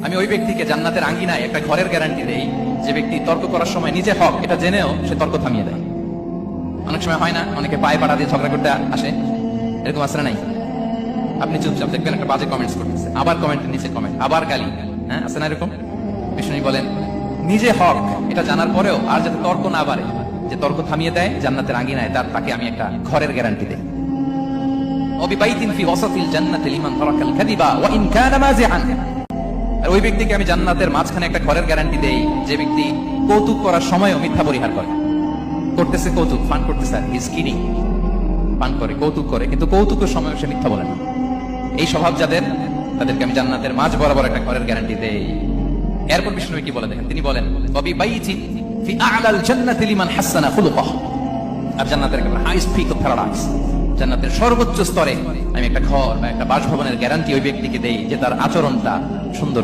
আমি ওই ব্যক্তিকে জান্নাতের আঙ্গিনায় একটা ঘরের গ্যারান্টি দেই যে ব্যক্তি তর্ক করার সময় নিজে হক এটা জেনেও সে তর্ক থামিয়ে দেয়। অনেক সময় হয় না, অনেকে পায়ে পাড়া দিয়ে ঝগড়া করতে আসে, এরকম আসলে নাই? আপনি চুপচাপ দেখবেন একটা বাজে কমেন্টস করতেছে, আবার কমেন্টের নিচে কমেন্ট, আবার গালি, হ্যাঁ আছে না এরকম? বিষ্ণু বলেন নিজে হক এটা জানার পরেও আর যাতে তর্ক না বাড়ে, যে তর্ক থামিয়ে দেয় জান্নাতের আঙ্গিনায়, তাকে আমি একটা ঘরের গ্যারান্টি দেই। আর ওই ব্যক্তিকে আমি জান্নাতের মাঝখানে একটা ঘরের গ্যারান্টি দেই যে ব্যক্তি কৌতুক করার সময়ও মিথ্যা পরিহার করে। করতেছে কৌতুক, ফান করতেছে, হিজ কিডিং, পান করে, কৌতুক করে, কিন্তু কৌতুকের সময় সে মিথ্যা বলে না। এই স্বভাব যাদের, তাদেরকে আমি জান্নাতের মাঝ বরাবর একটা ঘরের গ্যারান্টি দেই। এরপর বিষ্ণু কি বলে দেখেন, তিনি বলেন ওয়াবি বাইতি ফি আ'লাল জান্নাতি লিমান হাসানা খুলুকাহু। আর জান্নাতের একটা হাইস্ট পিক অফ প্যারাডাইস, জান্নাতের সর্বোচ্চ স্তরে আমি একটা ঘর বা একটা বাসভবনের গ্যারান্টি ওই ব্যক্তিকে দেই যে তার আচরণটা সুন্দর।